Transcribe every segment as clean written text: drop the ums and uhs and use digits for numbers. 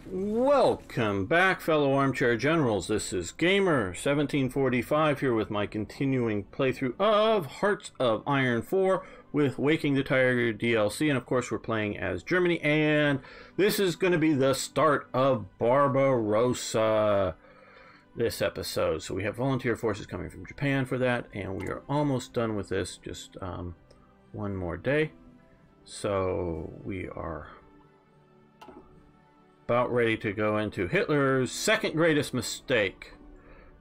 Welcome back, fellow armchair generals. This is Gamer1745 here with my continuing playthrough of Hearts of Iron 4 with Waking the Tiger DLC, and of course we're playing as Germany, and this is going to be the start of Barbarossa this episode. So we have volunteer forces coming from Japan for that, and we are almost done with this, just one more day. So we are about ready to go into Hitler's second greatest mistake.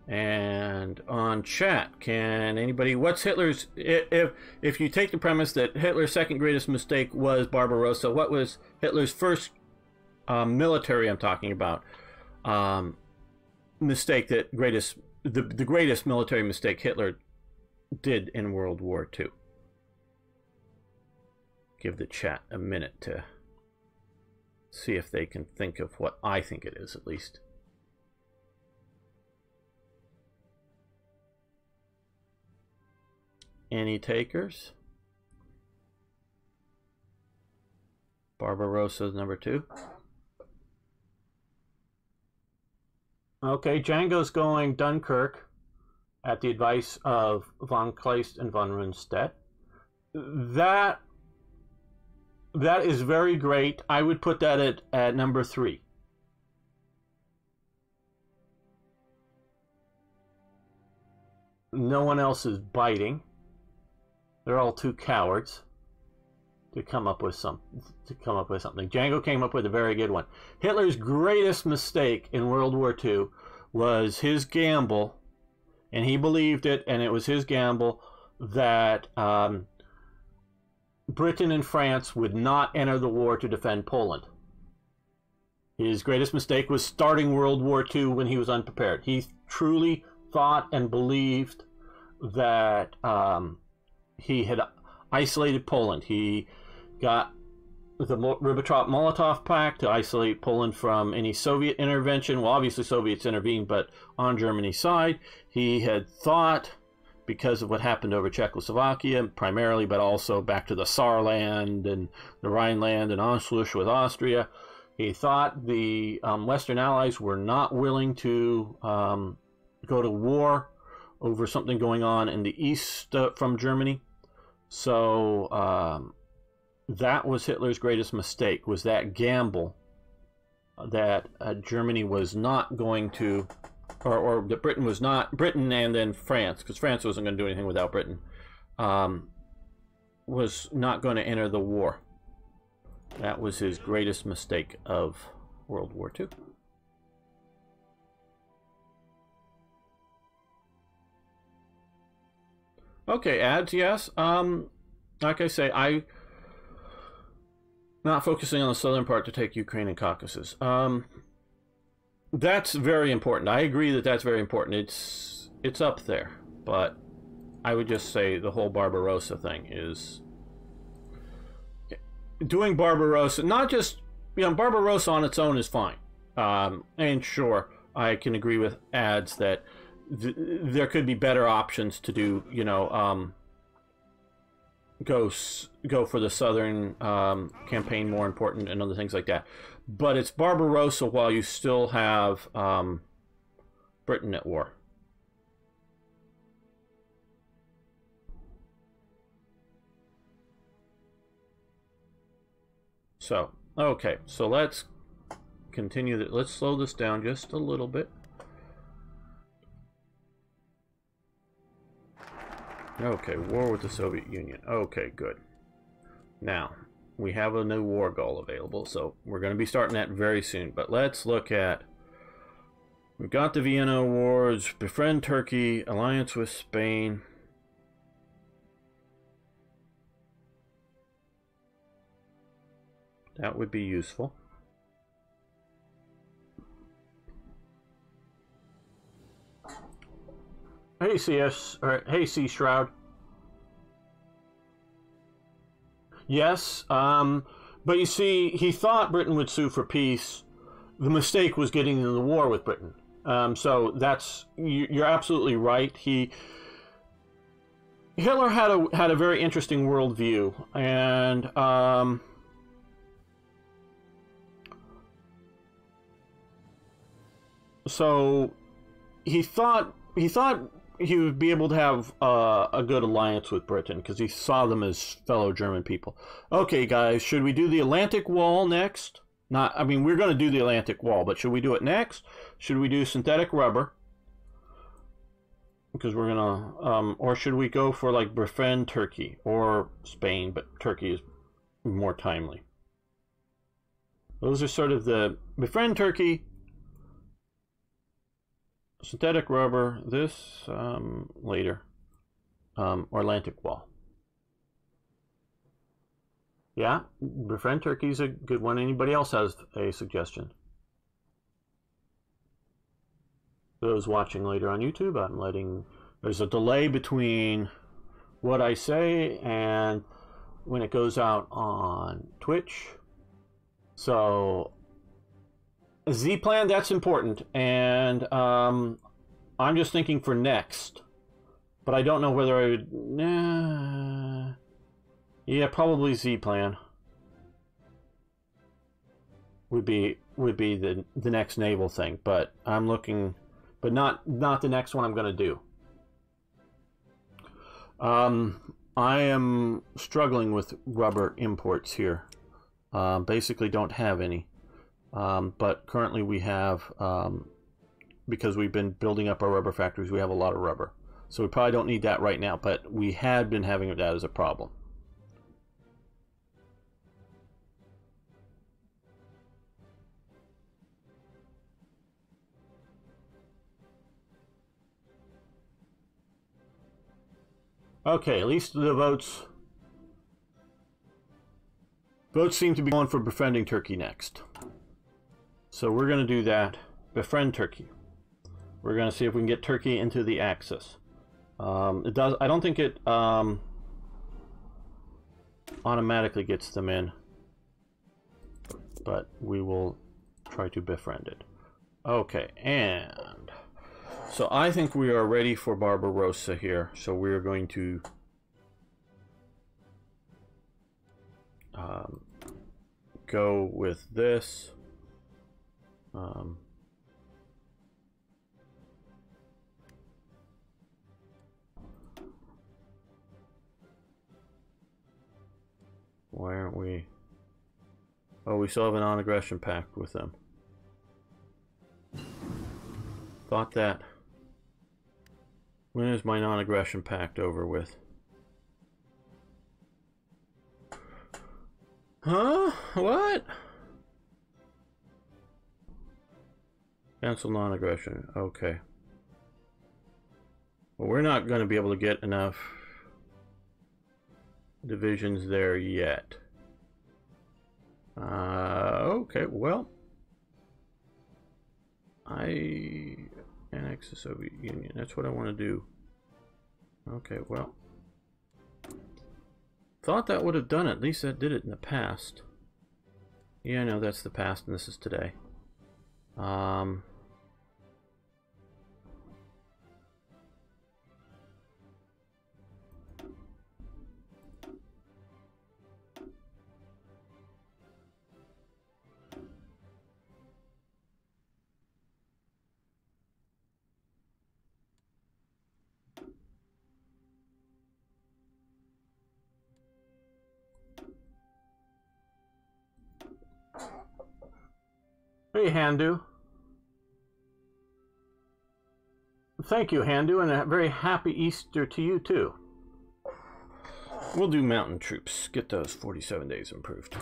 And on chat, can anybody, what's Hitler's, if you take the premise that Hitler's second greatest mistake was Barbarossa, what was Hitler's first military, I'm talking about, mistake, the greatest military mistake Hitler did in World War II? Give the chat a minute to see if they can think of what I think it is, at least. Any takers? Barbarossa number 2. Okay, Django's going Dunkirk at the advice of von Kleist and von Rundstedt. That is very great. I would put that at number 3. No one else is biting. They're all too cowards to come up with something. Django came up with a very good one. Hitler's greatest mistake in World War II was his gamble, and he believed it, and it was his gamble that Britain and France would not enter the war to defend Poland. His greatest mistake was starting World War II when he was unprepared. He truly thought and believed that he had isolated Poland. He got the Ribbentrop-Molotov Pact to isolate Poland from any Soviet intervention. Well, obviously Soviets intervened, but on Germany's side. He had thought, because of what happened over Czechoslovakia primarily, but also back to the Saarland and the Rhineland and Anschluss with Austria, he thought the Western Allies were not willing to go to war over something going on in the east from Germany. So that was Hitler's greatest mistake, was that gamble that Germany was not going to, or that Britain was not, Britain and then France, because France wasn't going to do anything without Britain, was not going to enter the war. That was his greatest mistake of World War II. Okay, ads, yes. Like I say, I'm not focusing on the southern part to take Ukraine and Caucasus. That's very important. I agree that that's very important. It's up there, but I would just say the whole Barbarossa thing is doing Barbarossa. Not just, Barbarossa on its own is fine, and sure, I can agree with ads that there could be better options to do. Go for the southern campaign more important and other things like that. But it's Barbarossa while you still have Britain at war. So, okay, so let's continue. Let's slow this down just a little bit. Okay, war with the Soviet Union. Okay, good. Now, we have a new war goal available, so we're going to be starting that very soon. But let's look at, we've got the Vienna Awards, befriend Turkey, alliance with Spain. That would be useful. Hey CS, or hey C Shroud. Yes, but you see, he thought Britain would sue for peace. The mistake was getting into the war with Britain. So that's, you're absolutely right. Hitler had a very interesting worldview, and So he thought he would be able to have a good alliance with Britain because he saw them as fellow German people. Okay, guys, should we do the Atlantic Wall next? I mean, we're going to do the Atlantic Wall, but should we do it next? Should we do synthetic rubber? Because we're going to, or should we go for like befriend Turkey or Spain, but Turkey is more timely. Those are sort of the befriend Turkey, synthetic rubber, this later, or Atlantic Wall. Yeah, befriend Turkey is a good one. Anybody else has a suggestion? Those watching later on YouTube, there's a delay between what I say and when it goes out on Twitch. So Z plan, that's important, and I'm just thinking for next, but I don't know whether I would. Yeah, probably Z plan would be the next naval thing, but I'm looking, but not the next one I'm going to do. I am struggling with rubber imports here. Basically, don't have any. But currently we have, because we've been building up our rubber factories, we have a lot of rubber. So we probably don't need that right now, but we had been having that as a problem. Okay, at least the votes seem to be going for befriending Turkey next. So we're going to do that. Befriend Turkey. We're going to see if we can get Turkey into the Axis. It does. I don't think it automatically gets them in, but we will try to befriend it. Okay, and so I think we are ready for Barbarossa here. So we are going to go with this. Why aren't we? Oh, we still have a non-aggression pact with them. Thought that. When is my non-aggression pact over with? Huh? What? Cancel non-aggression. Okay. Well, we're not going to be able to get enough divisions there yet. Okay, well, I annex the Soviet Union. That's what I want to do. Okay, well, thought that would have done it. At least that did it in the past. Yeah, no, that's the past, and this is today. Hey, Handu. Thank you, Handu, and a very happy Easter to you, too. We'll do mountain troops. Get those 47 days improved.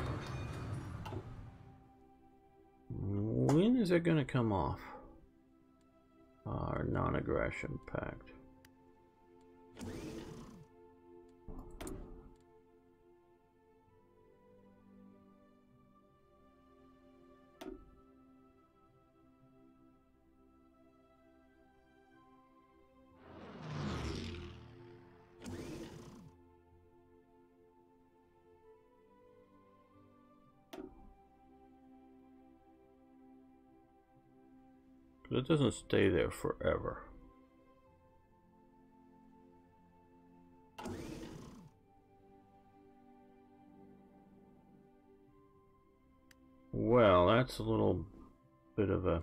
When is it going to come off? Our non-aggression pact. It doesn't stay there forever. Well, that's a little bit of a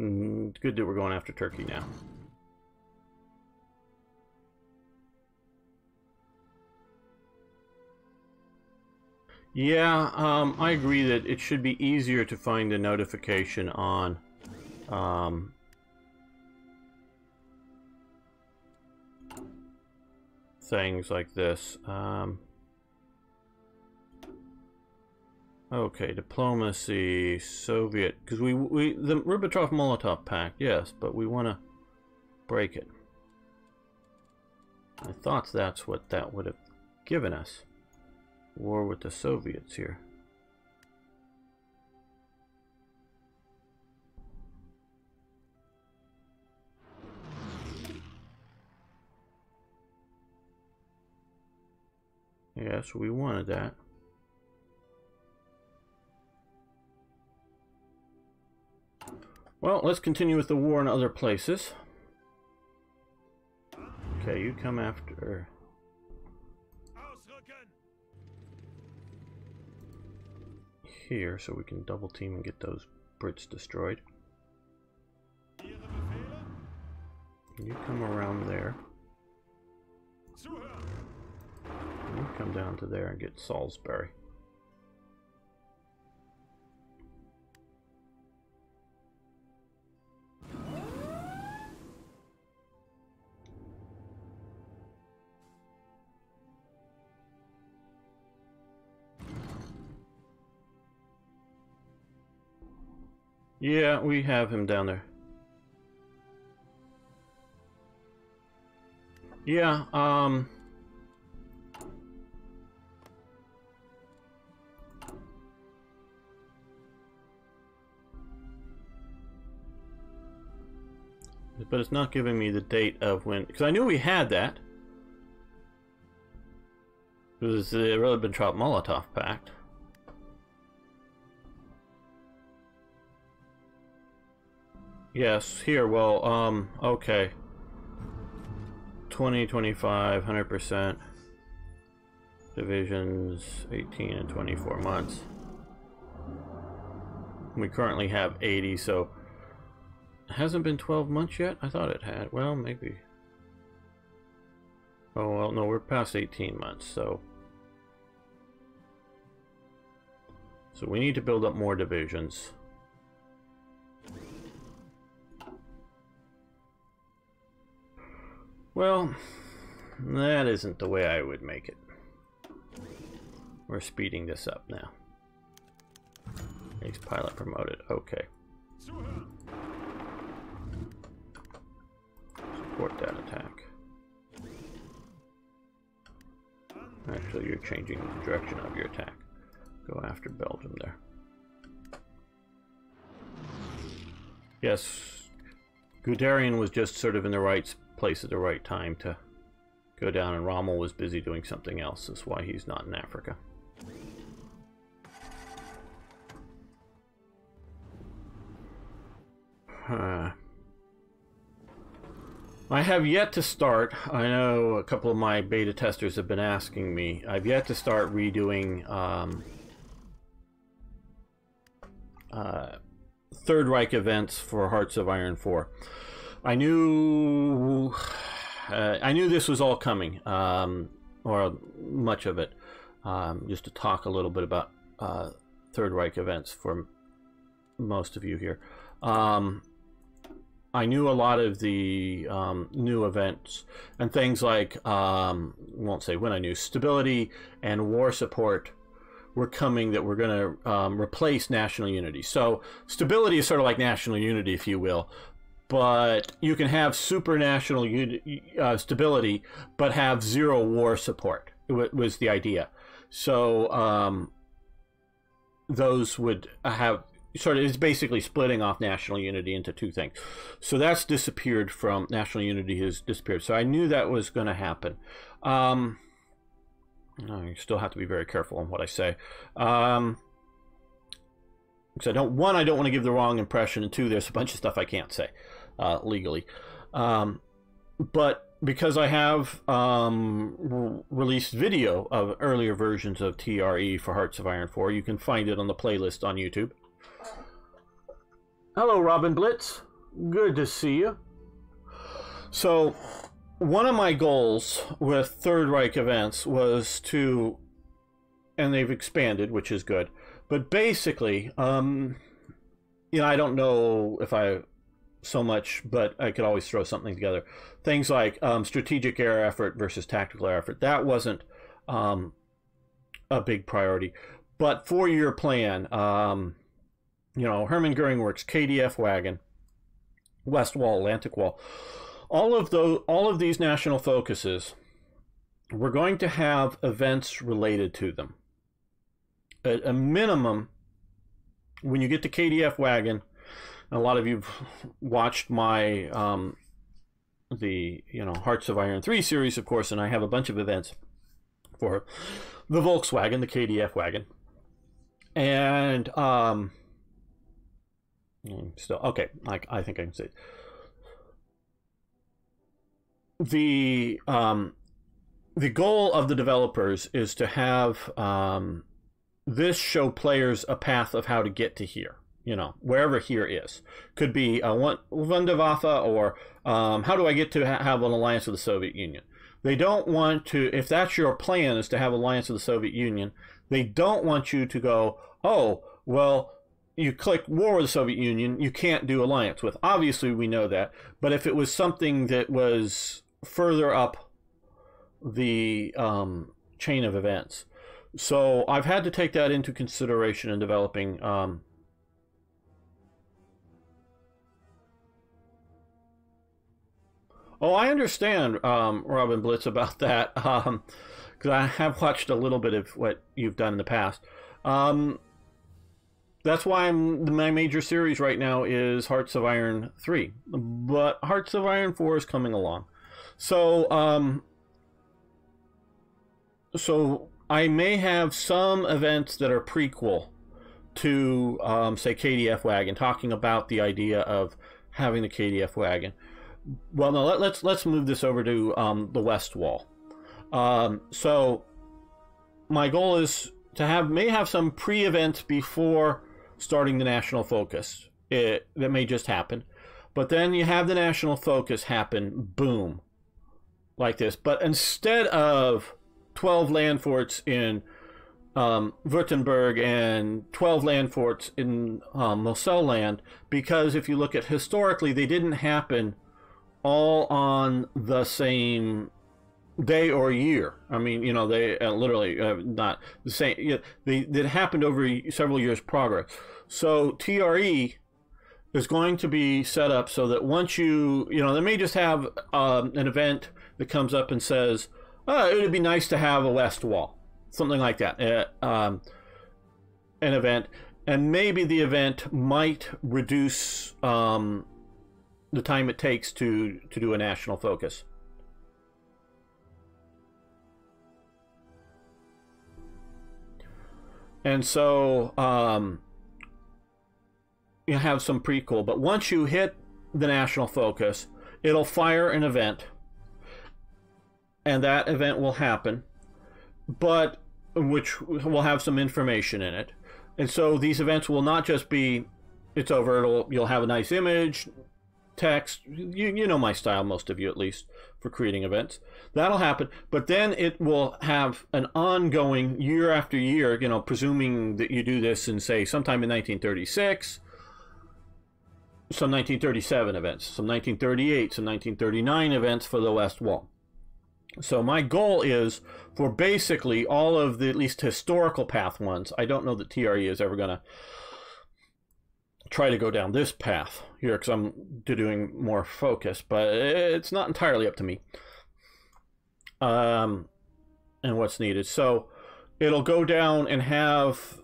Good that we're going after Turkey now. Yeah, I agree that it should be easier to find a notification on things like this. Okay, diplomacy, Soviet, because the Ribbentrop-Molotov Pact, yes, but we want to break it. I thought that's what that would have given us. War with the Soviets here. Yes, we wanted that. Well, let's continue with the war in other places. Okay, you come after... here, so we can double team and get those Brits destroyed. You come around there. You come down to there and get Salisbury. Yeah, we have him down there. Yeah, but it's not giving me the date of when, because I knew we had that. It was the Ribbentrop-Molotov Pact. Yes, here, well, okay. 20, 25, 100%. Divisions, 18 and 24 months. We currently have 80, so... It hasn't been 12 months yet? I thought it had. Well, maybe. Oh, well, no, we're past 18 months, so... So we need to build up more divisions. Well, that isn't the way I would make it. We're speeding this up now. Ace pilot promoted. Okay. Support that attack. Actually, you're changing the direction of your attack. Go after Belgium there. Yes, Guderian was just sort of in the right place at the right time to go down, and Rommel was busy doing something else. That's why he's not in Africa. I have yet to start. I know a couple of my beta testers have been asking me. I've yet to start redoing Third Reich events for Hearts of Iron 4. I knew this was all coming, or much of it. Just to talk a little bit about Third Reich events for most of you here. I knew a lot of the new events and things like, won't say when I knew, stability and war support were coming that were going to replace national unity. So stability is sort of like national unity, if you will, but you can have supranational stability but have zero war support, was the idea. So those would have sort of, it's basically splitting off national unity into two things. So that's disappeared from, national unity has disappeared. So I knew that was going to happen. I still have to be very careful on what I say. Because I don't want to give the wrong impression, and two, there's a bunch of stuff I can't say legally. But because I have released video of earlier versions of TRE for Hearts of Iron 4, you can find it on the playlist on YouTube. Hello, Robin Blitz. Good to see you. So, one of my goals with Third Reich events was to, and they've expanded, which is good, but basically, you know, I don't know if I so much, but I could always throw something together. Things like strategic air effort versus tactical air effort. That wasn't a big priority. But 4-year plan, you know, Hermann Goering Works, KDF Wagon, West Wall, Atlantic Wall, all of these national focuses, we're going to have events related to them. At a minimum, when you get to KDF Wagon, and a lot of you've watched my the Hearts of Iron 3 series, of course, and I have a bunch of events for the Volkswagen, the KDF wagon, and still okay. I think I can say it. The goal of the developers is to have this show players a path of how to get to here. You know, wherever here is. Could be Wunderwaffe, or how do I get to have an alliance with the Soviet Union? They don't want to, if that's your plan, is to have an alliance with the Soviet Union, they don't want you to go, oh, well, you click war with the Soviet Union, you can't do alliance with. Obviously, we know that. But if it was something that was further up the chain of events. So I've had to take that into consideration in developing Oh, I understand, Robin Blitz, about that, because I have watched a little bit of what you've done in the past. That's why my major series right now is Hearts of Iron 3, but Hearts of Iron 4 is coming along. So, so I may have some events that are prequel to, say, KDF Wagon, talking about the idea of having the KDF Wagon. Well, no, let's move this over to the West Wall. So my goal is to may have some pre-events before starting the national focus. That may just happen, but then you have the national focus happen, boom, like this. But instead of 12 land forts in Württemberg and 12 land forts in Moselle land, because if you look at historically, they didn't happen all on the same day or year. I mean, you know, they literally not the same. You know, they happened over several years' progress. So TRE is going to be set up so that once you know, they may just have an event that comes up and says, oh, it would be nice to have a West Wall, something like that, an event, and maybe the event might reduce the time it takes to do a national focus. And so you have some prequel, but once you hit the national focus, it'll fire an event, and that event will happen, but which will have some information in it. And so these events will not just be, it's over, you'll have a nice image, text, you know my style, most of you at least, for creating events. That'll happen, but then it will have an ongoing year after year, you know, presuming that you do this in, say, sometime in 1936, some 1937 events, some 1938, some 1939 events for the West Wall. So my goal is for basically all of the at least historical path ones. I don't know that TRE is ever going to try to go down this path here because I'm doing more focus, but it's not entirely up to me and what's needed. So it'll go down and have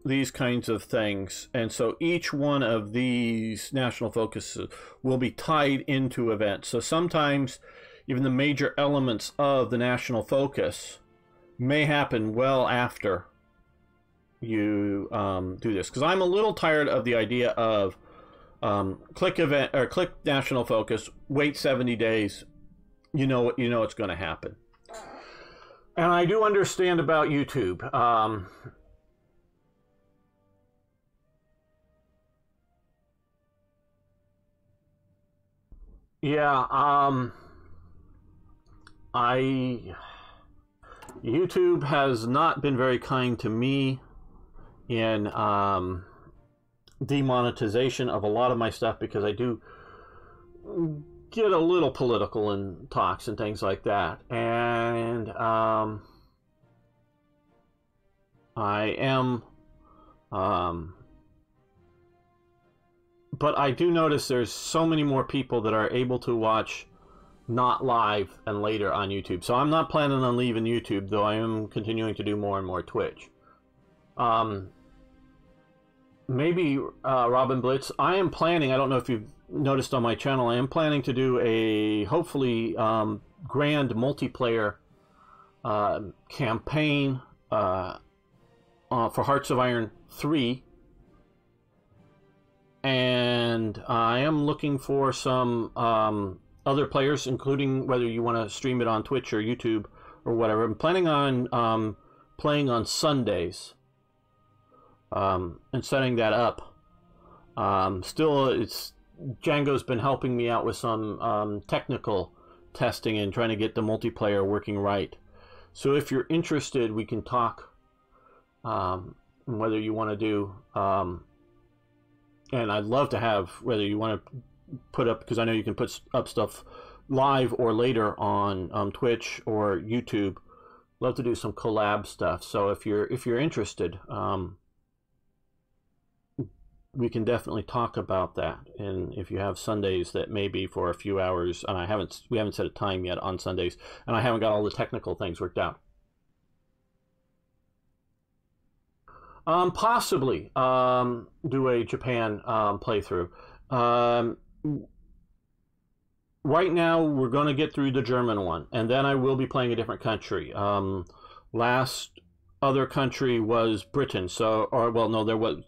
these kinds of things, and so each one of these national focuses will be tied into events. So sometimes even the major elements of the national focus may happen well after you do this, because I'm a little tired of the idea of click event or click national focus, wait 70 days, you know it's going to happen. And I do understand about YouTube. Yeah, I YouTube has not been very kind to me in demonetization of a lot of my stuff because I do get a little political in talks and things like that, and I am, but I do notice there's so many more people that are able to watch not live and later on YouTube. So I'm not planning on leaving YouTube, though I am continuing to do more and more Twitch. Maybe Robin Blitz, I am planning, I don't know if you've noticed on my channel, I am planning to do a hopefully grand multiplayer campaign for Hearts of Iron 3. And I am looking for some other players, including whether you want to stream it on Twitch or YouTube or whatever. I'm planning on playing on Sundays and setting that up. Still, Django's been helping me out with some technical testing and trying to get the multiplayer working right. So if you're interested, we can talk whether you want to do... and I'd love to have, whether you want to put up, because I know you can put up stuff live or later on Twitch or YouTube. Love to do some collab stuff. So if you're interested, we can definitely talk about that. And if you have Sundays that may be for a few hours, and we haven't set a time yet on Sundays, and I haven't got all the technical things worked out. Possibly do a Japan playthrough. Right now, we're going to get through the German one, and then I will be playing a different country. Last other country was Britain, there was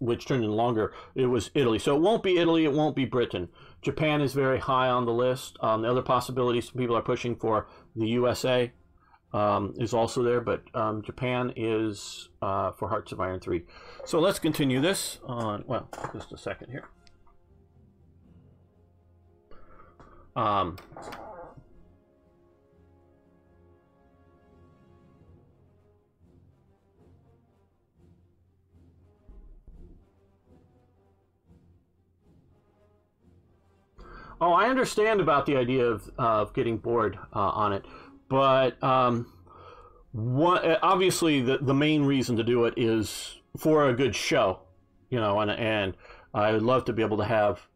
which turned in longer. It was Italy, so it won't be Italy. It won't be Britain. Japan is very high on the list. The other possibilities people are pushing for the USA. Is also there, but Japan is for Hearts of Iron 3. So let's continue this on, well, just a second here. Oh, I understand about the idea of getting bored on it. But obviously, the main reason to do it is for a good show, you know, and I would love to be able to have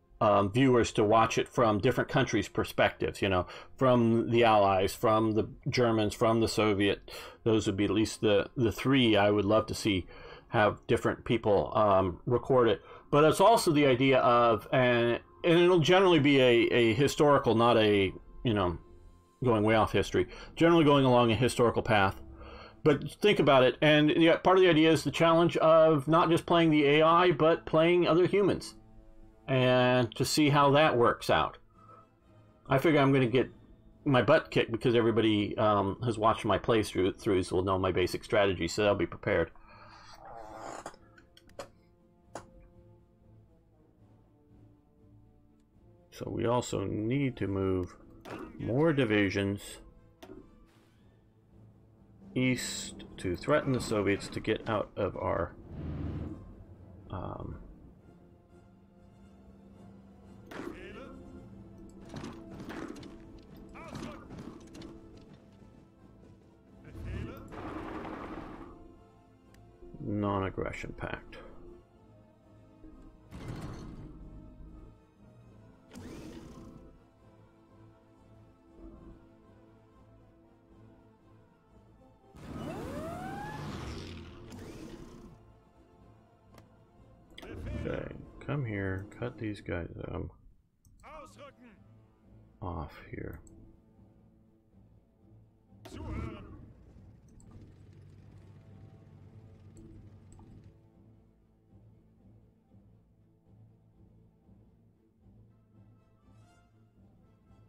viewers to watch it from different countries' perspectives, you know, from the Allies, from the Germans, from the Soviet. Those would be at least the three I would love to see have different people record it. But it's also the idea of, and it'll generally be a historical, not a, you know, going way off history, generally going along a historical path. But think about it, and part of the idea is the challenge of not just playing the AI, but playing other humans, and to see how that works out. I figure I'm going to get my butt kicked because everybody has watched my playthroughs will know my basic strategy, so they'll be prepared. So we also need to move more divisions east to threaten the Soviets to get out of our non-aggression pact. Okay, come here, cut these guys off here.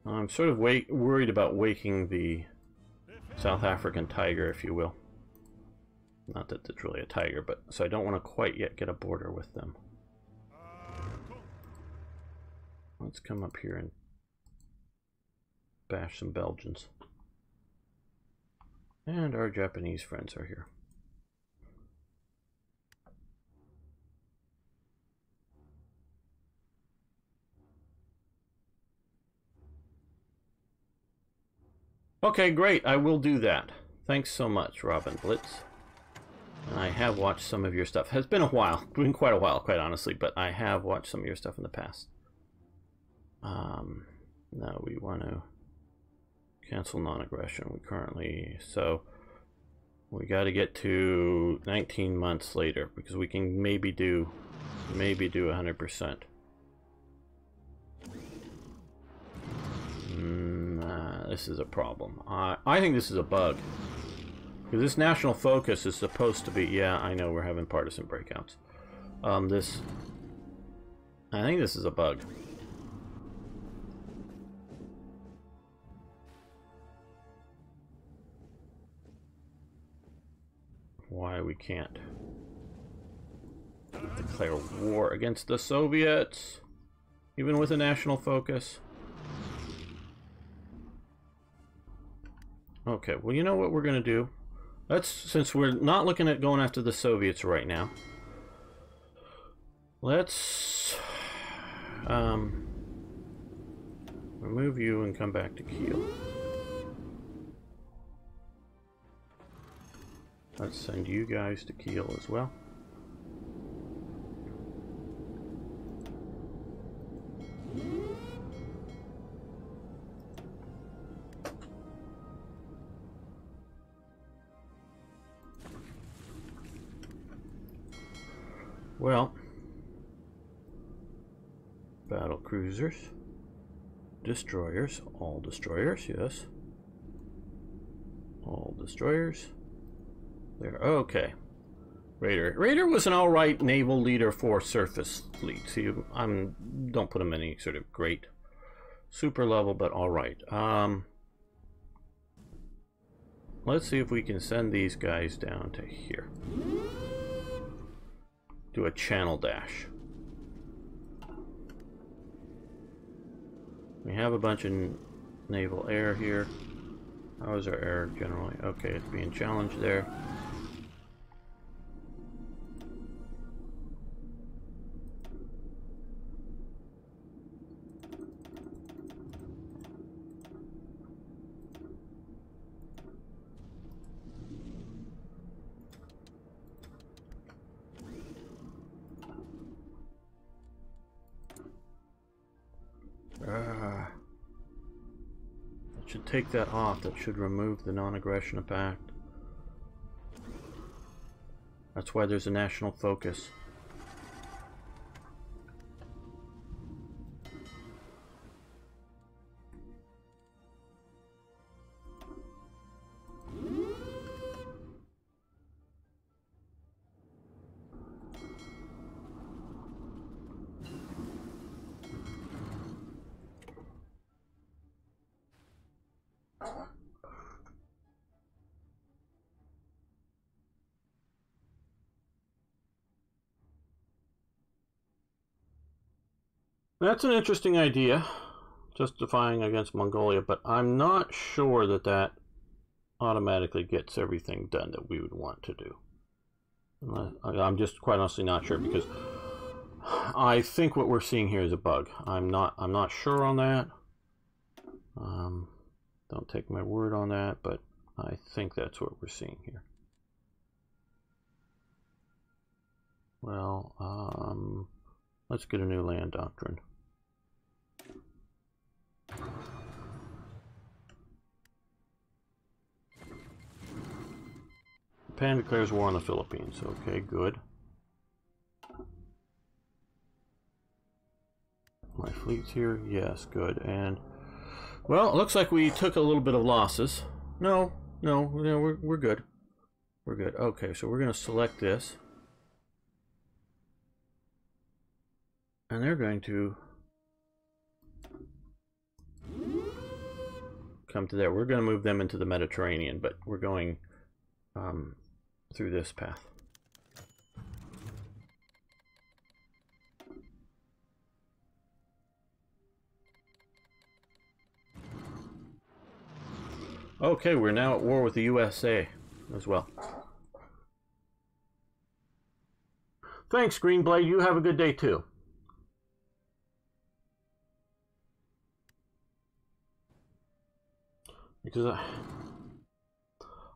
I'm sort of worried about waking the South African tiger, if you will. Not that it's really a tiger, but so I don't want to quite yet get a border with them. Let's come up here and bash some Belgians. And our Japanese friends are here. Okay, great. I will do that. Thanks so much, Robin Blitz. I have watched some of your stuff. It's been a while. It's been quite a while, quite honestly, but I have watched some of your stuff in the past. Now we want to cancel non-aggression. We currently... So, we got to get to 19 months later, because we can maybe do 100%. This is a problem. I think this is a bug. Because this national focus is supposed to be... Yeah, I know we're having partisan breakouts. I think this is a bug. Why we can't declare war against the Soviets, even with a national focus. Okay, well, you know what we're gonna do? Since we're not looking at going after the Soviets right now, let's remove you and come back to Kiel. Let's send you guys to Kiel as well. Well, battle cruisers, destroyers, all destroyers, yes. All destroyers. There, okay. Raider was an alright naval leader for surface fleets. Don't put him any sort of great super level, but alright. Let's see if we can send these guys down to here. Do a channel dash. We have a bunch of naval air here. How is our air generally? Okay, it's being challenged there. That should take that off. That should remove the non-aggression pact. That's why there's a national focus. That's an interesting idea, justifying against Mongolia, but I'm not sure that that automatically gets everything done that we would want to do. I'm just quite honestly not sure, because I think what we're seeing here is a bug. I'm not sure on that. Don't take my word on that, but I think that's what we're seeing here. Well, let's get a new land doctrine. Japan declares war on the Philippines. Okay, good. My fleet's here. Yes, good. And well, it looks like we took a little bit of losses. No, we're good. We're good. Okay, so we're going to select this. And they're going to come to there. We're going to move them into the Mediterranean, but we're going through this path. Okay, we're now at war with the USA as well. Thanks, Greenblade. You have a good day, too. Because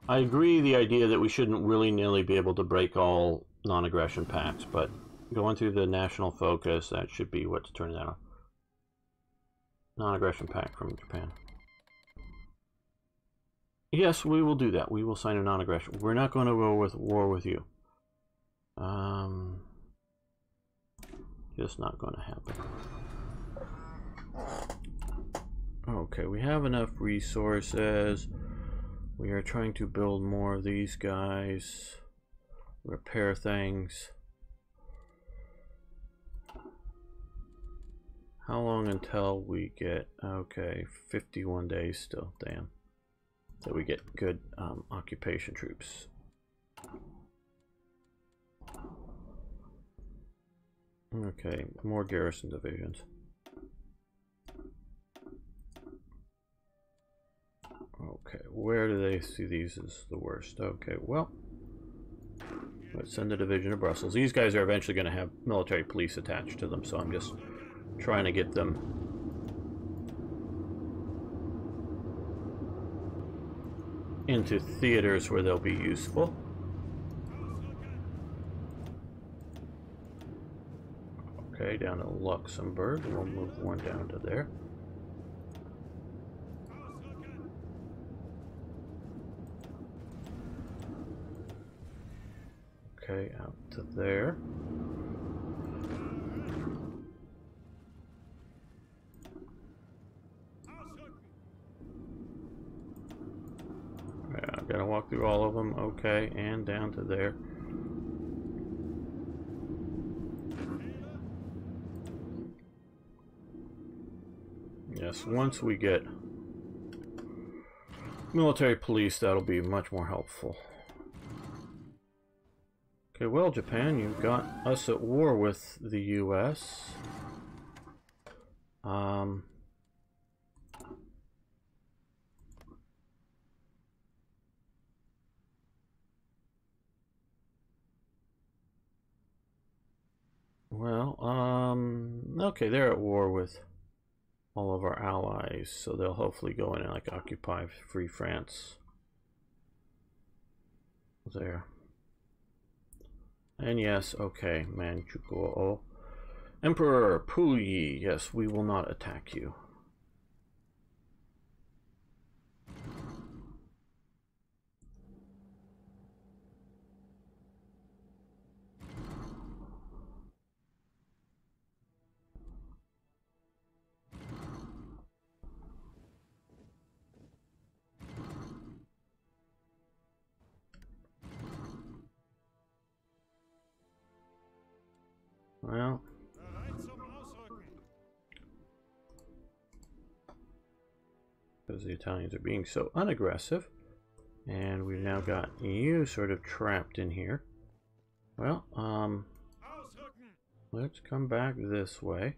I agree the idea that we shouldn't willy-nilly be able to break all non-aggression pacts, but going through the national focus, that should be what's turning that on. Non-aggression pact from Japan. Yes, we will do that. We will sign a non-aggression. We're not going to go with war with you. Just not going to happen. Okay, we have enough resources. We are trying to build more of these guys. Repair things. How long until we get... Okay, 51 days still. Damn. So we get good occupation troops. Okay, more garrison divisions. Okay, where do they see these as the worst? Okay, well, let's send a division to Brussels. These guys are eventually going to have military police attached to them, so I'm just trying to get them into theaters where they'll be useful. Okay, down to Luxembourg, and we'll move one down to there. Okay, out to there. Yeah, I'm gonna walk through all of them. Okay, and down to there. Yes, once we get military police, that'll be much more helpful. Okay, well, Japan, you've got us at war with the US. Okay, they're at war with all of our allies, so they'll hopefully go in and like occupy Free France. There. And yes, okay, Manchukuo. Emperor Puyi, yes, we will not attack you. Well, because the Italians are being so unaggressive, and we've now got you sort of trapped in here. Well, let's come back this way.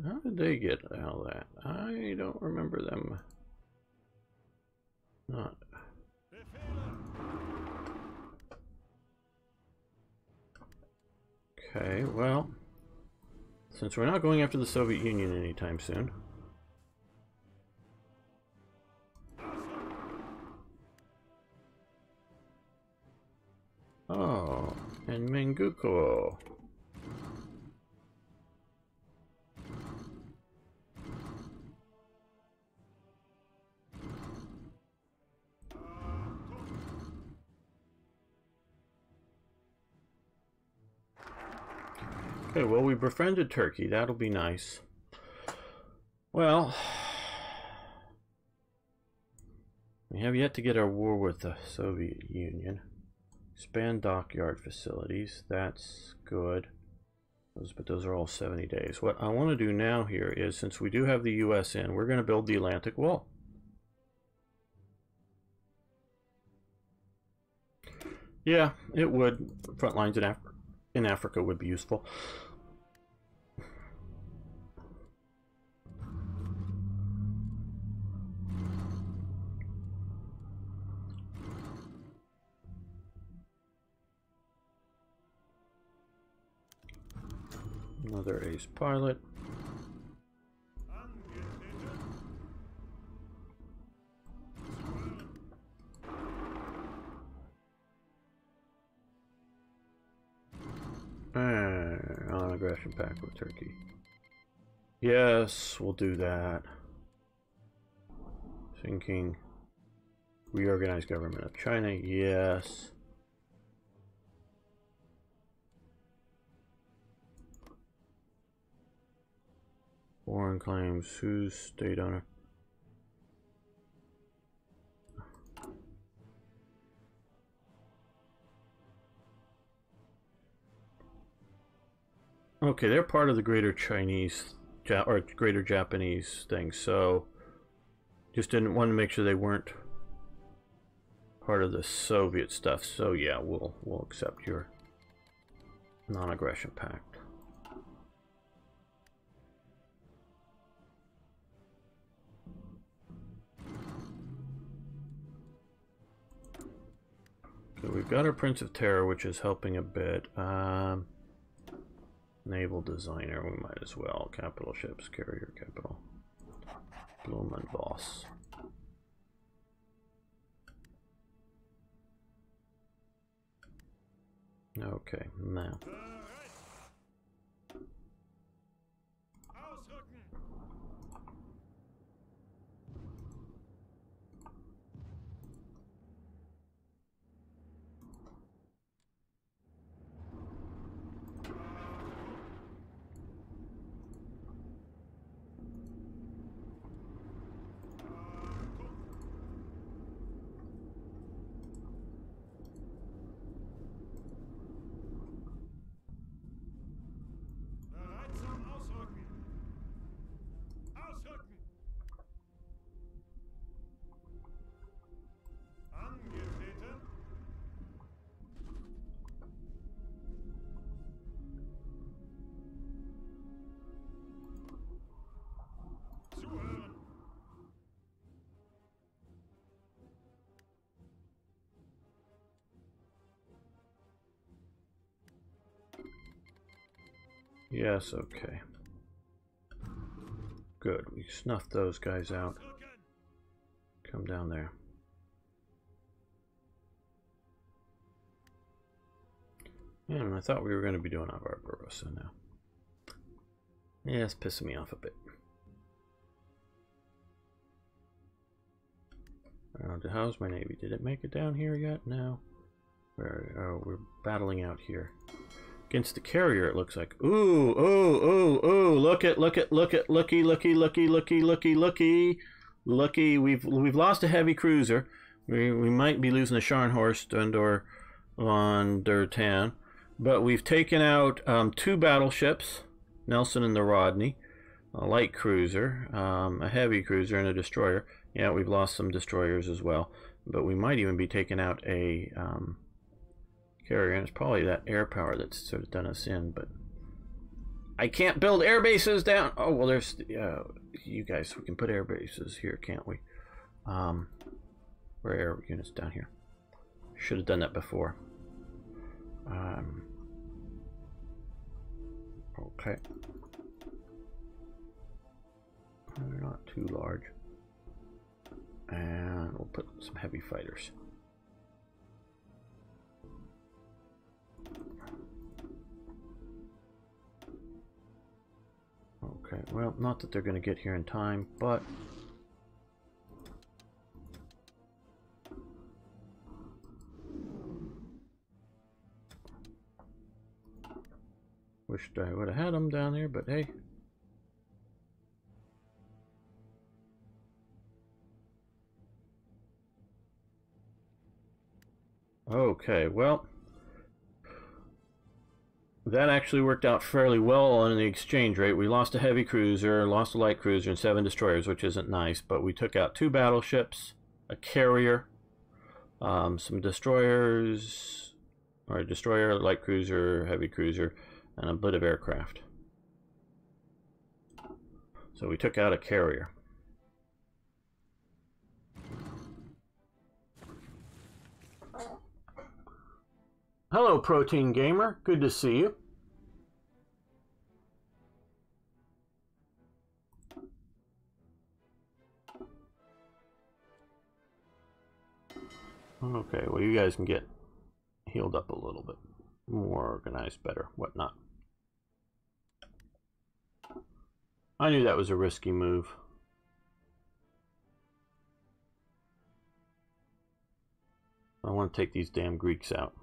How did they get out of that? I don't remember them. Not. Okay, well, since we're not going after the Soviet Union anytime soon. Oh, and Menguko. Okay, well, we befriended Turkey. That'll be nice. Well, we have yet to get our war with the Soviet Union. Expand dockyard facilities. That's good. But those are all 70 days. What I want to do now here is, since we do have the U.S. in, we're going to build the Atlantic Wall. Yeah, it would. Front lines in Africa would be useful. Another ace pilot. On aggression pact with Turkey. Yes, we'll do that. Thinking. Reorganize government of China. Yes. Foreign claims. Who's state owner? Okay, they're part of the Greater Chinese or Greater Japanese thing, so just didn't want to make sure they weren't part of the Soviet stuff. So yeah, we'll accept your non-aggression pact. Okay, we've got our Prince of Terror, which is helping a bit. Naval designer, we might as well. Capital ships, carrier capital. Blumen boss. Okay, now. Yes, okay. Good, we snuffed those guys out. Come down there. And I thought we were going to be doing our Barbarossa now. Yeah, it's pissing me off a bit. How's my navy? Did it make it down here yet? No. Oh, we're battling out here. Against the carrier, it looks like. Ooh, ooh, ooh, ooh! Looky, looky! We've lost a heavy cruiser. We might be losing a Scharnhorst and/or von der Tann, but we've taken out 2 battleships, Nelson and the Rodney, a light cruiser, a heavy cruiser, and a destroyer. Yeah, we've lost some destroyers as well, but we might even be taking out a carrier, and it's probably that air power that's sort of done us in, but I can't build air bases down. Oh, well, there's you guys, we can put air bases here, can't we? Where air units down here. Should have done that before. Okay. They're not too large. And we'll put some heavy fighters. Okay, well, not that they're going to get here in time, but wished I would have had them down there, but hey. Okay, well, that actually worked out fairly well on the exchange rate. We lost a heavy cruiser, lost a light cruiser, and 7 destroyers, which isn't nice, but we took out 2 battleships, a carrier, some destroyers, or a destroyer, light cruiser, heavy cruiser, and a bit of aircraft. So we took out a carrier. Hello, Protein Gamer. Good to see you. Okay, well, you guys can get healed up a little bit. More organized, better, whatnot. I knew that was a risky move. I want to take these damn Greeks out.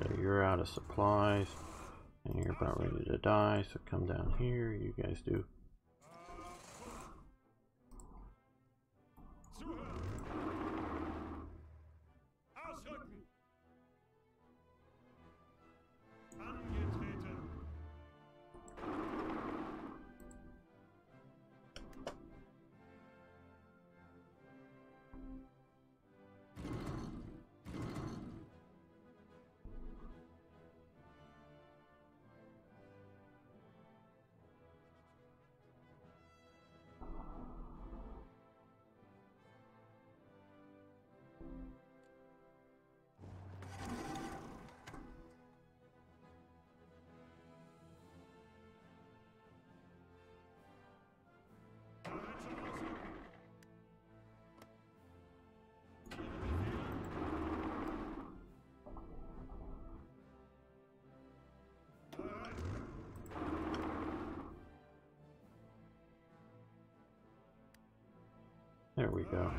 Okay, you're out of supplies. And you're about ready to die, so come down here. You guys do. There we go.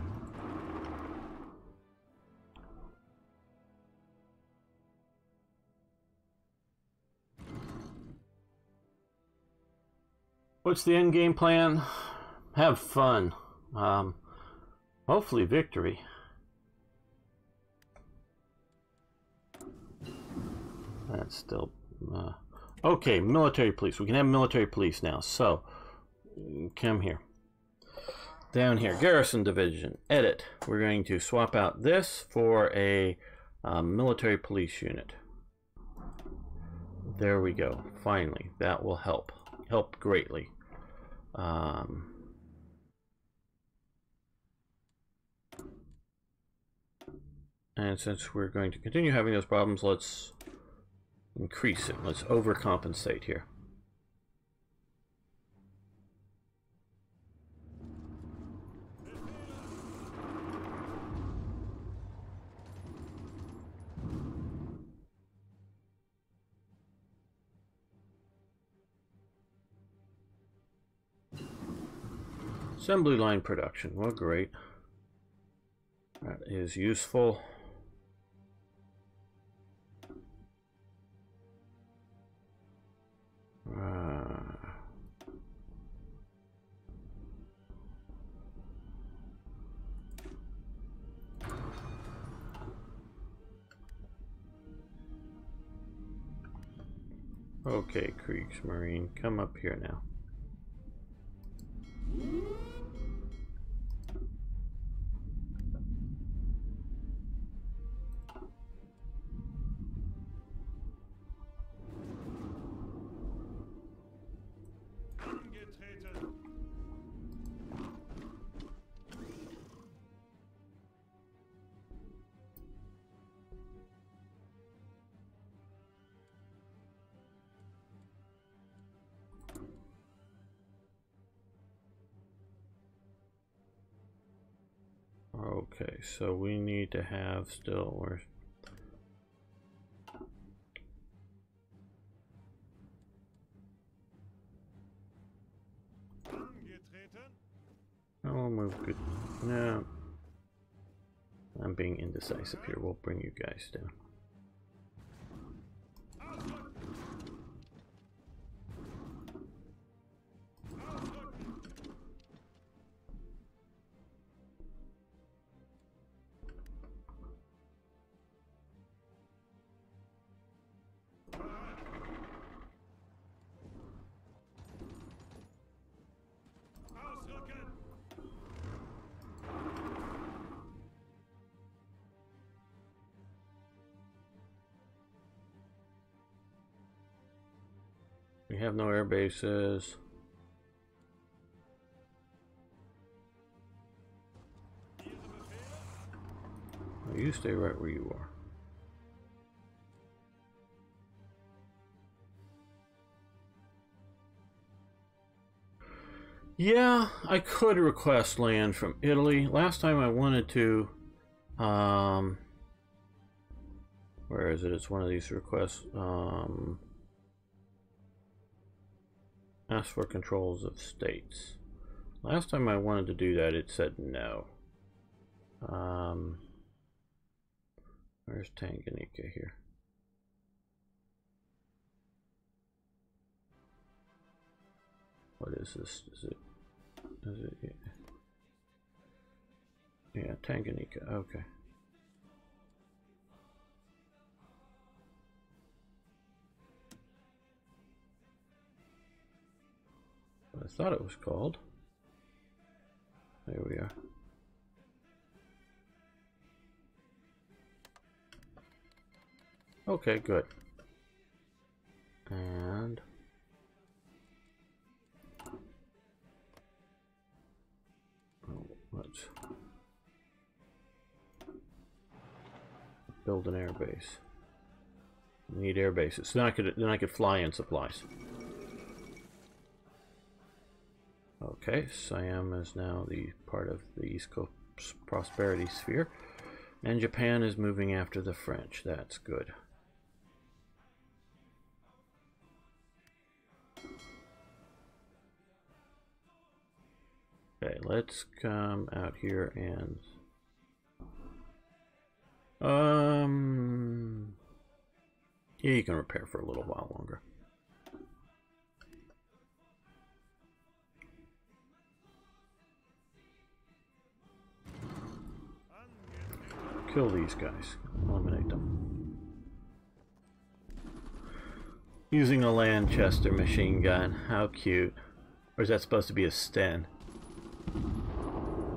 What's the end game plan? Have fun. Hopefully victory. That's still... okay, military police. We can have military police now. So, come here. Down here, Garrison Division. Edit. We're going to swap out this for a military police unit. There we go. Finally, that will help. Help greatly. And since we're going to continue having those problems, let's increase it. Let's overcompensate here. Assembly line production. Well, great. That is useful. Okay, Kriegsmarine, come up here now. Okay, so we need to have still, where's I'll move good. No, I'm being indecisive here. We'll bring you guys down. We have no air bases. Well, you stay right where you are. Yeah, I could request land from Italy. Last time I wanted to, where is it? It's one of these requests. Ask for controls of states. Last time I wanted to do that, it said no. Where's Tanganyika here? What is this? Is it yeah, Tanganyika, okay. I thought it was called. There we are. Okay, good. And let's build an air base. We need air bases. So then I could fly in supplies. Okay, Siam is now the part of the East Coast prosperity sphere, and Japan is moving after the French. That's good. Okay, let's come out here and yeah, you can repair for a little while longer. Kill these guys. Eliminate them. Using a Lanchester machine gun. How cute. Or is that supposed to be a Sten?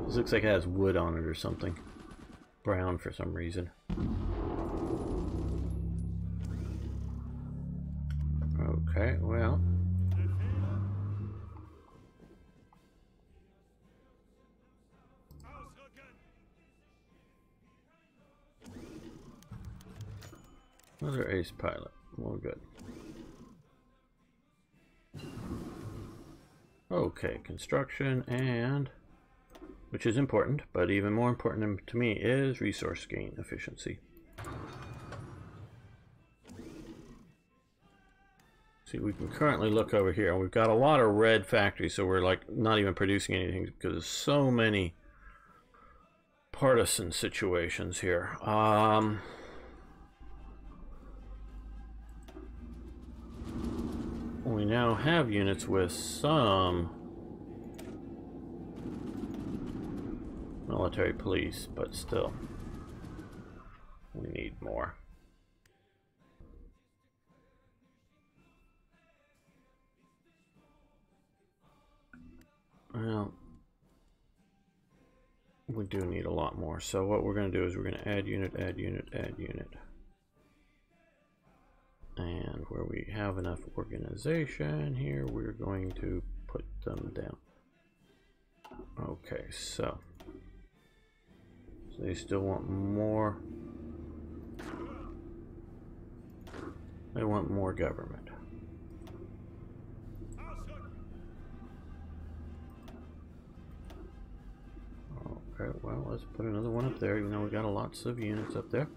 This looks like it has wood on it or something. Brown for some reason. Okay, well. Another ace pilot. Well, good. Okay, construction and... which is important, but even more important to me is resource gain efficiency. See, we can currently look over here, and we've got a lot of red factories, so we're like not even producing anything because there's so many partisan situations here. We now have units with some military police, but still, we need more. Well, we do need a lot more. So what we're going to do is we're going to add unit, add unit, add unit. And where we have enough organization here, we're going to put them down. Okay, so they still want more. They want more government. Okay, well, let's put another one up there, even though we got lots of units up there.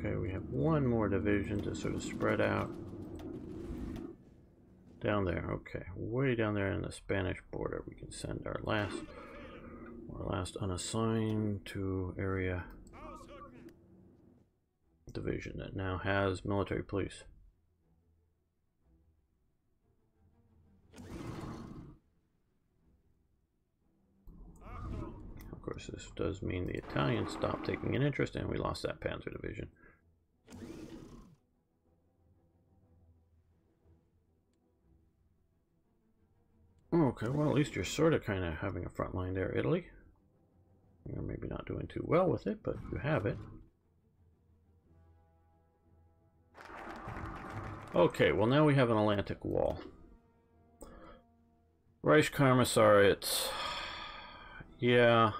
Okay, we have one more division to sort of spread out. Down there, okay. Way down there in the Spanish border, we can send our last unassigned to area division that now has military police. Of course, this does mean the Italians stopped taking an interest and we lost that Panzer division. Okay, well, at least you're sort of kind of having a front line there, Italy. You're maybe not doing too well with it, but you have it. Okay, well, now we have an Atlantic wall. Reich Commissariat. Yeah.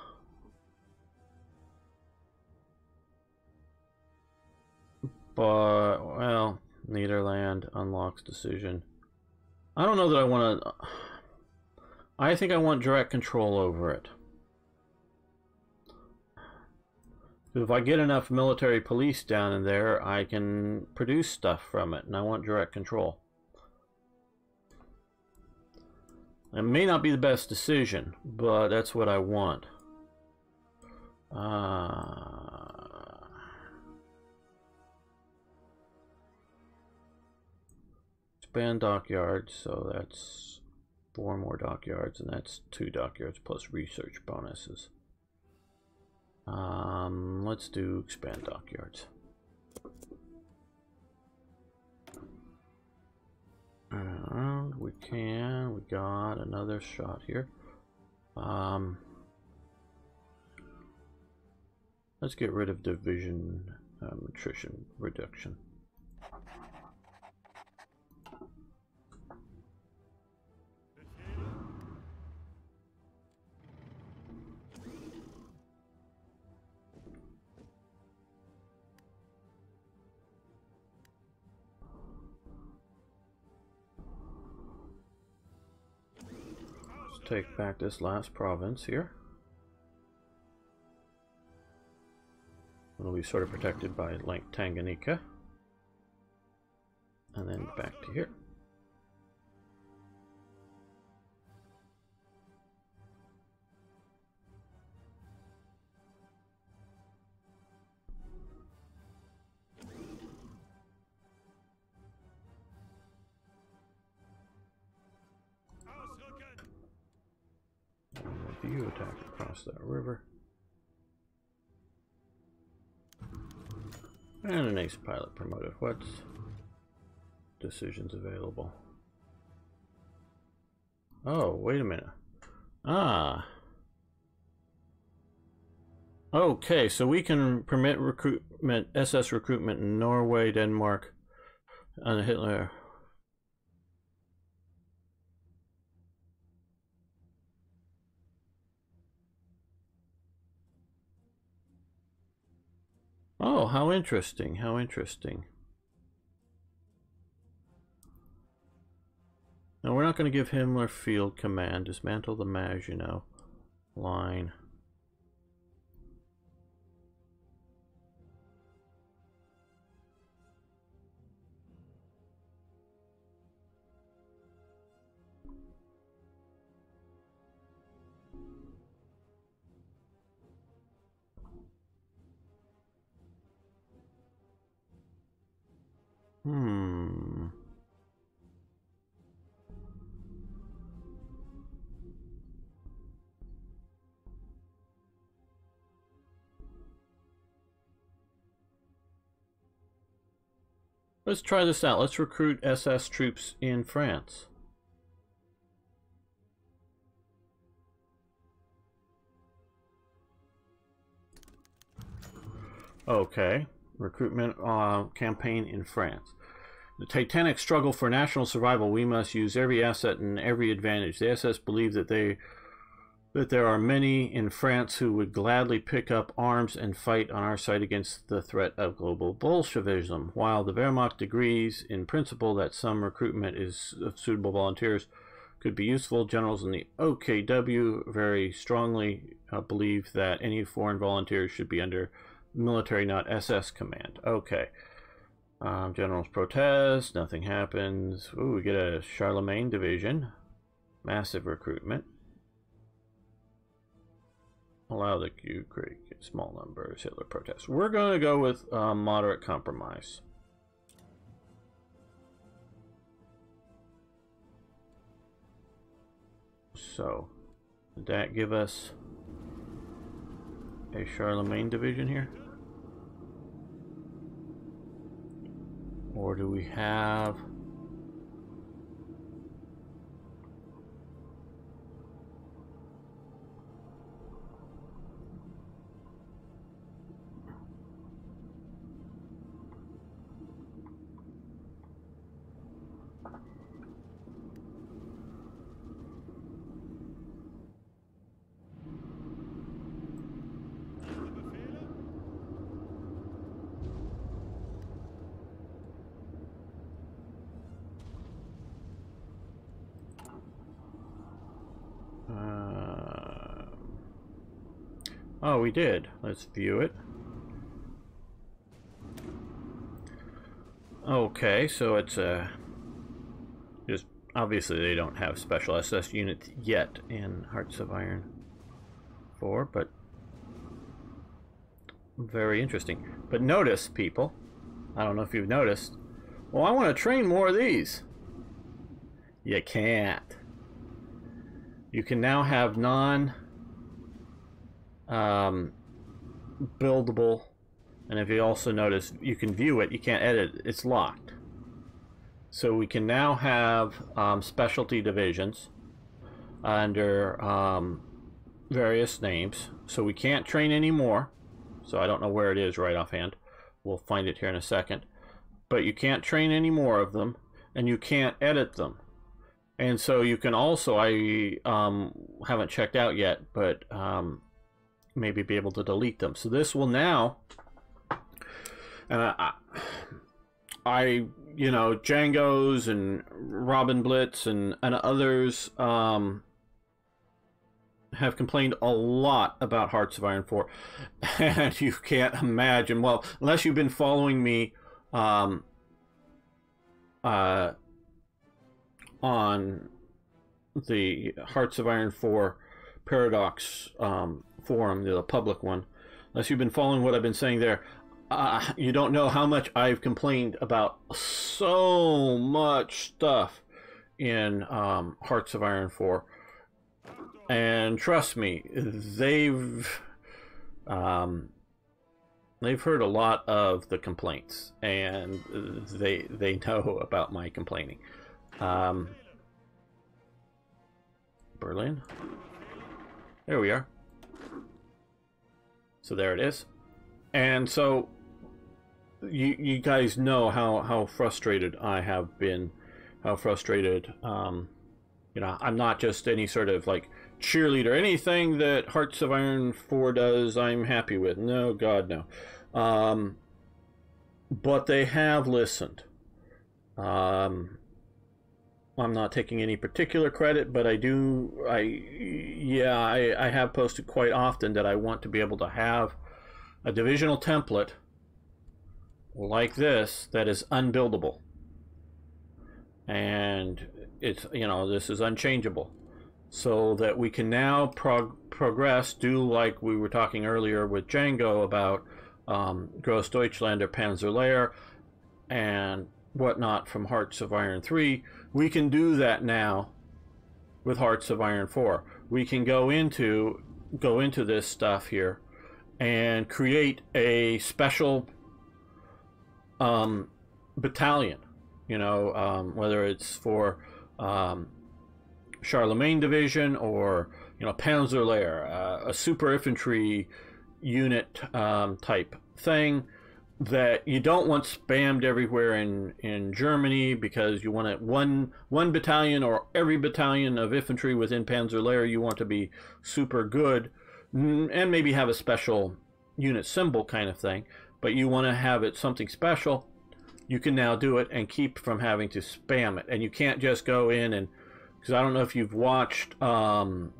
But, well, Nederland unlocks decision. I don't know that I want to... I think I want direct control over it. If I get enough military police down in there, I can produce stuff from it, and I want direct control. It may not be the best decision, but that's what I want. Expand dockyards, so that's 4 more dockyards, and that's 2 dockyards plus research bonuses. Let's do expand dockyards. And we got another shot here. Let's get rid of division attrition reduction. Take back this last province here. It'll be sort of protected by like Tanganyika. And then back to here. You attack across that river. And an ace pilot promoted. What's decisions available? Oh, wait a minute. Ah. Okay, so we can permit recruitment, SS recruitment in Norway, Denmark, and Hitler. Oh, how interesting, how interesting. Now, we're not going to give Himmler field command. Dismantle the Maginot line. Let's try this out. Let's recruit SS troops in France. Okay. Recruitment campaign in France. The Titanic struggle for national survival. We must use every asset and every advantage. The SS believe that there are many in France who would gladly pick up arms and fight on our side against the threat of global Bolshevism. While the Wehrmacht agrees in principle that some recruitment of suitable volunteers could be useful, generals in the OKW very strongly believe that any foreign volunteers should be under military, not SS command. Okay. Generals protest, nothing happens. Ooh, we get a Charlemagne division. Massive recruitment. Allow the queue, create small numbers, Hitler protests. We're going to go with moderate compromise. So, did that give us a Charlemagne division here? Or do we have... Oh, we did. Let's view it. Okay, so it's just obviously they don't have special SS units yet in Hearts of Iron 4, but very interesting. But notice, people, I don't know if you've noticed. Well, I want to train more of these. You can't. You can now have buildable, and if you also notice, you can view it, you can't edit it, it's locked. So we can now have specialty divisions under various names. So we can't train anymore, so I don't know where it is right offhand. We'll find it here in a second. But you can't train any more of them, and you can't edit them. And so you can also, I haven't checked out yet, but maybe be able to delete them. So this will now, I you know, Django's and Robin Blitz and others have complained a lot about Hearts of Iron 4. And you can't imagine, well, unless you've been following me on the Hearts of Iron 4 Paradox forum, the public one, unless you've been following what I've been saying there, you don't know how much I've complained about so much stuff in Hearts of Iron 4. And trust me, they've heard a lot of the complaints, and they know about my complaining. Berlin. There we are. So there it is. And so you guys know how frustrated I have been, how frustrated, you know, I'm not just any sort of like cheerleader. Anything that Hearts of Iron 4 does, I'm happy with. No, God, no. But they have listened. I'm not taking any particular credit, but I have posted quite often that I want to be able to have a divisional template like this that is unbuildable. And it's, you know, this is unchangeable. So that we can now progress, do like we were talking earlier with Django about Großdeutschland or Panzerlehr and whatnot from Hearts of Iron 3. We can do that now with Hearts of Iron 4. We can go into this stuff here and create a special battalion, you know, whether it's for Charlemagne division or, you know, Panzerlehr, a super infantry unit type thing that you don't want spammed everywhere in Germany, because you want it one battalion, or every battalion of infantry within Panzerlehr you want to be super good, and maybe have a special unit symbol kind of thing, but you want to have it something special. You can now do it and keep from having to spam it. And you can't just go in and, because I don't know if you've watched Dan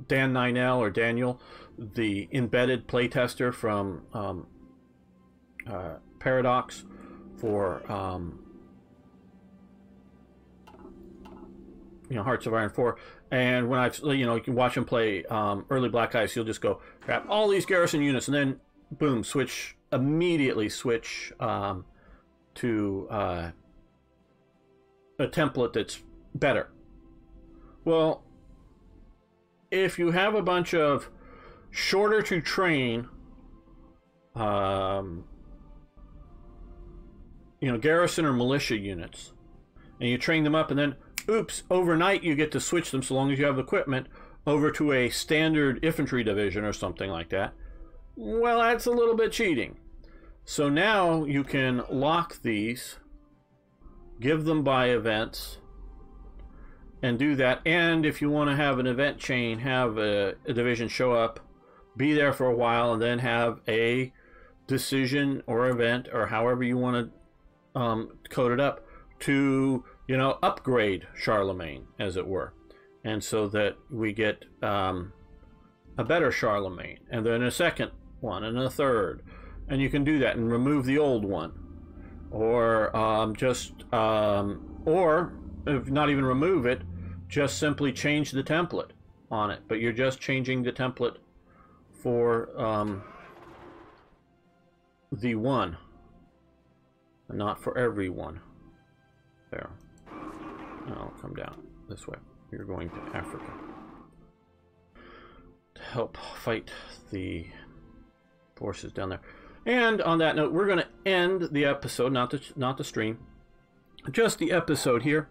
Ninel or Daniel, the embedded playtester from Paradox for you know, Hearts of Iron 4. And when I've, you know, you can watch him play early Black Ice, you'll just go grab all these garrison units and then boom, immediately switch to a template that's better. Well, if you have a bunch of shorter to train, you know, garrison or militia units, and you train them up, and then oops, overnight you get to switch them, so long as you have equipment, over to a standard infantry division or something like that, well, that's a little bit cheating. So now you can lock these, give them by events, and do that. And if you want to have an event chain, have a division show up, be there for a while, and then have a decision or event, or however you want to code it up, to, you know, upgrade Charlemagne, as it were. and so that we get a better Charlemagne, and then a second one, and a third, and you can do that and remove the old one, or or if not even remove it, just simply change the template on it, but you're just changing the template for the one, and not for every one. There. Now I'll come down this way. You're going to Africa to help fight the forces down there. And on that note, we're going to end the episode, not the stream, just the episode here.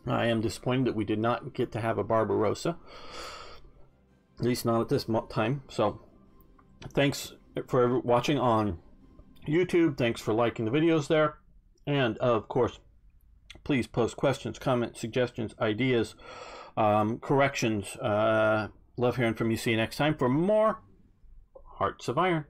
I am disappointed that we did not get to have a Barbarossa, at least not at this time. So thanks for watching on YouTube. Thanks for liking the videos there. And of course, please post questions, comments, suggestions, ideas, corrections. Love hearing from you. See you next time for more Hearts of Iron.